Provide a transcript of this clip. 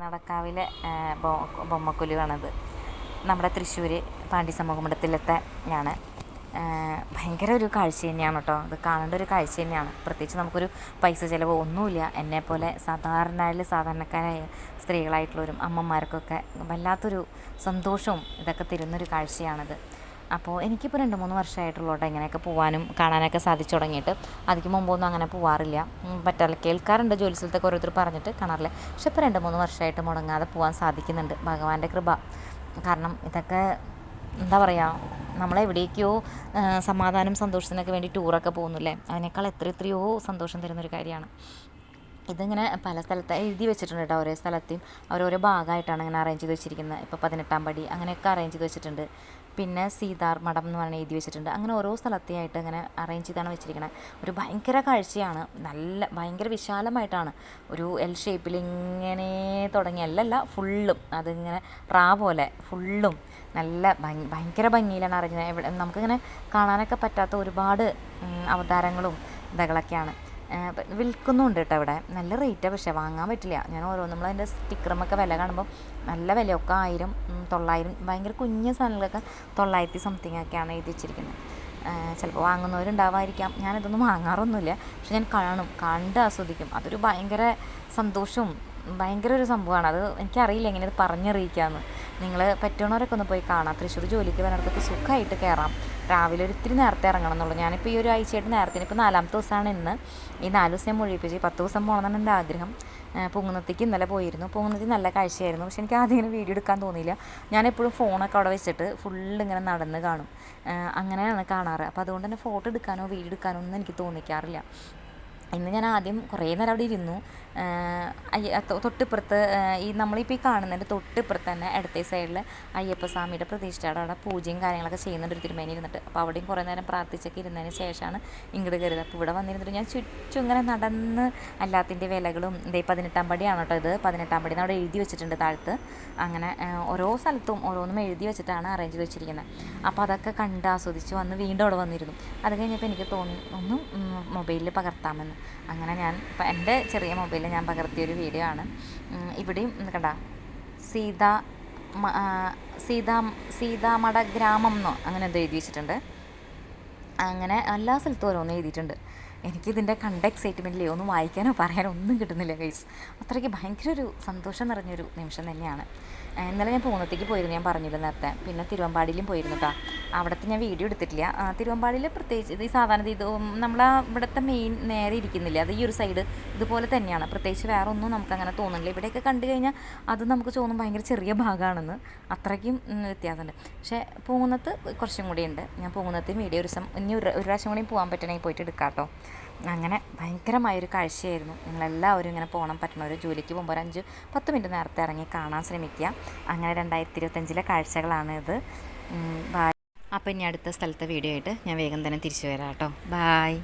നടക്കാവിലെ ബൊമ്മക്കൊലുവാണത്. നമ്മുടെ തൃശ്ശൂർ പാണ്ടി സമൂഹമണ്ഡലത്തിലത്തെ ആണ്. ഭയങ്കര ഒരു കാഴ്ച തന്നെയാണ് കേട്ടോ. അത് കാണേണ്ട ഒരു കാഴ്ച തന്നെയാണ്. പ്രത്യേകിച്ച് നമുക്കൊരു പൈസ ചിലവോ ഒന്നുമില്ല. എന്നെപ്പോലെ സാധാരണക്കാരായ സ്ത്രീകളായിട്ടുള്ളവരും അമ്മമാർക്കൊക്കെ വല്ലാത്തൊരു സന്തോഷവും ഇതൊക്കെ തരുന്നൊരു കാഴ്ചയാണത്. അപ്പോൾ എനിക്കിപ്പോൾ 2-3 വർഷമായിട്ടുള്ളൂ ഇങ്ങനെയൊക്കെ പോകാനും കാണാനൊക്കെ സാധിച്ചു തുടങ്ങിയിട്ട്. അതിക്ക് മുമ്പൊന്നും അങ്ങനെ പോകാറില്ല, പറ്റാറില്ല. കേൾക്കാറുണ്ട്, ജോലി സ്ഥലത്തൊക്കെ ഓരോരുത്തർ പറഞ്ഞിട്ട് കാണാറില്ല. പക്ഷെ ഇപ്പോൾ 2-3 വർഷമായിട്ട് മുടങ്ങാതെ പോകാൻ സാധിക്കുന്നുണ്ട്, ഭഗവാന്റെ കൃപ. കാരണം ഇതൊക്കെ എന്താ പറയുക, നമ്മളെവിടേക്കോ സമാധാനം സന്തോഷത്തിനൊക്കെ വേണ്ടി ടൂറൊക്കെ പോകുന്നില്ലേ, അതിനേക്കാൾ എത്രയോ സന്തോഷം തരുന്നൊരു കാര്യമാണ്. ഇതിങ്ങനെ പല സ്ഥലത്ത് എഴുതി വെച്ചിട്ടുണ്ട് കേട്ടോ. ഓരോ സ്ഥലത്തെയും ഓരോരോ ഭാഗമായിട്ടാണ് ഇങ്ങനെ അറേഞ്ച് ചെയ്ത് വെച്ചിരിക്കുന്നത്. ഇപ്പോൾ 18-ാം പടി അങ്ങനെയൊക്കെ അറേഞ്ച് ചെയ്ത് വെച്ചിട്ടുണ്ട്. പിന്നെ സീതാർ മഠം എന്ന് പറഞ്ഞാൽ എഴുതി വെച്ചിട്ടുണ്ട്. അങ്ങനെ ഓരോ സ്ഥലത്തെയായിട്ട് ഇങ്ങനെ അറേഞ്ച് ചെയ്താണ് വെച്ചിരിക്കുന്നത്. ഒരു ഭയങ്കര കാഴ്ചയാണ്, ഭയങ്കര വിശാലമായിട്ടാണ്. ഒരു എൽ ഷേപ്പിൽ ഇങ്ങനെ തുടങ്ങി അല്ലല്ല ഫുള്ളും അതിങ്ങനെ പോലെ ഫുള്ളും നല്ല ഭയങ്കര ഭംഗിയിലാണ് അറേഞ്ച് ചെയ്യുന്നത്. നമുക്കിങ്ങനെ കാണാനൊക്കെ പറ്റാത്ത ഒരുപാട് അവതാരങ്ങളും ഇതകളൊക്കെയാണ്. വിൽക്കുന്നുണ്ട് കേട്ടോ ഇവിടെ. നല്ല റേറ്റാണ്, പക്ഷേ വാങ്ങാൻ പറ്റില്ല. ഞാൻ നമ്മളതിൻ്റെ സ്റ്റിക്കറുമൊക്കെ വില കാണുമ്പോൾ നല്ല വിലയൊക്കെ 1000, 900, ഭയങ്കര കുഞ്ഞ സാധനങ്ങളൊക്കെ 900 സംതിങ് ഒക്കെയാണ് എഴുതി വെച്ചിരിക്കുന്നത്. ചിലപ്പോൾ വാങ്ങുന്നവരുണ്ടാവായിരിക്കാം. ഞാനിതൊന്നും വാങ്ങാറൊന്നുമില്ല, പക്ഷെ ഞാൻ കണ്ട് ആസ്വദിക്കും. അതൊരു ഭയങ്കര സന്തോഷവും ഭയങ്കര ഒരു സംഭവമാണ്. അത് എനിക്കറിയില്ല എങ്ങനെ അത് പറഞ്ഞറിയിക്കാമെന്ന്. നിങ്ങൾ പറ്റുന്നവരൊക്കെ ഒന്ന് പോയി കാണാം. തൃശ്ശൂർ ജോലിക്ക് വരുന്നവർക്കൊക്കെ സുഖമായിട്ട് കയറാം. രാവിലെ ഒരിത്തിരി നേരത്തെ ഇറങ്ങണം എന്നുള്ളൂ. ഞാനിപ്പോൾ ഈ ഒരു ആഴ്ചയായിട്ട് നേരത്തെ, ഇപ്പോൾ 4ാമത്തെ ദിവസമാണ് ഇന്ന്. ഈ 4 ദിവസം ഞാൻ മുഴുവിപ്പിച്ച് 10 ദിവസം പോകണമെന്നാണ് എൻ്റെ ആഗ്രഹം. പൂങ്കുന്നത്തേക്ക് ഇന്നലെ പോയിരുന്നു. പൂങ്കുന്നത്തിൽ നല്ല കാഴ്ചയായിരുന്നു, പക്ഷെ എനിക്ക് ആദ്യം ഇങ്ങനെ വീഡിയോ എടുക്കാൻ തോന്നിയില്ല. ഞാനെപ്പോഴും ഫോണൊക്കെ അവിടെ വെച്ചിട്ട് ഇങ്ങനെ നടന്ന് കാണും, അങ്ങനെയാണ് കാണാറ്. അപ്പോൾ അതുകൊണ്ട് തന്നെ ഫോട്ടോ എടുക്കാനോ വീഡിയോ എടുക്കാനോ ഒന്നും എനിക്ക് തോന്നിക്കാറില്ല. ഇന്ന് ഞാൻ ആദ്യം കുറേ നേരം അവിടെ ഇരുന്നു. തൊട്ടിപ്പുറത്ത് നമ്മളിപ്പോൾ ഈ കാണുന്നതിൻ്റെ തൊട്ടിപ്പുറത്ത് തന്നെ ഇടത്തെ സൈഡിൽ അയ്യപ്പസ്വാമിയുടെ പ്രതിഷ്ഠയുടെ അവിടെ പൂജയും കാര്യങ്ങളൊക്കെ ചെയ്യുന്നുണ്ട് ഒരു തിരുമേനി ഇരുന്നിട്ട്. അപ്പോൾ അവിടെയും കുറേ നേരം പ്രാർത്ഥിച്ചൊക്കെ ഇരുന്നതിന് ശേഷമാണ് ഇങ്ങോട്ട് കയറിയത്. അപ്പോൾ ഇവിടെ വന്നിരുന്നിട്ട് ഞാൻ ചുറ്റും ഇങ്ങനെ നടന്ന് എല്ലാത്തിൻ്റെ വിലകളും 18-ാം പടിയാണ് കേട്ടോ ഇത്. 18-ാം പടി അവിടെ എഴുതി വെച്ചിട്ടുണ്ട് താഴത്ത്. അങ്ങനെ ഓരോ സ്ഥലത്തും ഓരോന്നും എഴുതി വെച്ചിട്ടാണ് അറേഞ്ച് ചെയ്ത് വെച്ചിരിക്കുന്നത്. അപ്പോൾ അതൊക്കെ കണ്ട് ആസ്വദിച്ച് വന്ന് വീണ്ടും അവിടെ വന്നിരുന്നു. അത് കഴിഞ്ഞപ്പോൾ എനിക്ക് തോന്നി ഒന്നും മൊബൈലിൽ പകർത്താമെന്ന്. അങ്ങനെ ഞാൻ എൻ്റെ ചെറിയ മൊബൈലിൽ ഞാൻ പകർത്തിയൊരു വീഡിയോ ആണ്. ഇവിടെയും കണ്ട സീതാമഠ ഗ്രാമം എന്നോ അങ്ങനെ എന്തോ എഴുതി വെച്ചിട്ടുണ്ട്. അങ്ങനെ എല്ലാ സ്ഥലത്തും ഓരോന്നും എഴുതിയിട്ടുണ്ട്. എനിക്കിതിൻ്റെ കണ്ട എക്സൈറ്റ്മെൻറ്റിലേ ഒന്നും വായിക്കാനോ പറയാനോ ഒന്നും കിട്ടുന്നില്ല ഗൈസ്. അത്രയ്ക്ക് ഭയങ്കര ഒരു സന്തോഷം നിറഞ്ഞൊരു നിമിഷം തന്നെയാണ്. ഇന്നലെ ഞാൻ പൂന്നത്തേക്ക് പോയിരുന്നു, ഞാൻ പറഞ്ഞില്ല നേരത്തെ. പിന്നെ തിരുവമ്പാടിയിലും പോയിരുന്നു കേട്ടോ. അവിടുത്തെ ഞാൻ വീഡിയോ എടുത്തിട്ടില്ല. തിരുവമ്പാടിയിൽ പ്രത്യേകിച്ച് ഈ സാധാരണ ഇത് നമ്മളെ ഇവിടുത്തെ മെയിൻ നേരെ ഇരിക്കുന്നില്ല, അത് ഈ ഒരു സൈഡ് ഇതുപോലെ തന്നെയാണ്. പ്രത്യേകിച്ച് വേറെ ഒന്നും നമുക്കങ്ങനെ തോന്നുന്നില്ല. ഇവിടെയൊക്കെ കണ്ടു കഴിഞ്ഞാൽ അത് നമുക്ക് തോന്നും ഭയങ്കര ചെറിയ ഭാഗമാണെന്ന്. അത്രയ്ക്കും വ്യത്യാസമുണ്ട്. പക്ഷേ പൂന്നത്ത് കുറച്ചും കൂടി ഉണ്ട്. ഞാൻ പൂന്നത്ത് വീഡിയോ ഇനി ഒരു പ്രാവശ്യം കൂടി പോകാൻ പറ്റണമെങ്കിൽ പോയിട്ട് എടുക്കാം കേട്ടോ. അങ്ങനെ ഭയങ്കരമായൊരു കാഴ്ചയായിരുന്നു. നിങ്ങളെല്ലാവരും ഇങ്ങനെ പോകണം, പറ്റണവർ ജോലിക്ക് പോകുമ്പോൾ 5-10 മിനിറ്റ് നേരത്തെ ഇറങ്ങി കാണാൻ ശ്രമിക്കുക. അങ്ങനെ 2025 കാഴ്ചകളാണ് ഇത്. ബായ്. അപ്പോൾ ഇനി അടുത്ത സ്ഥലത്തെ വീഡിയോ ആയിട്ട് ഞാൻ വേഗം തന്നെ തിരിച്ചു വരാം കേട്ടോ. ബായ്.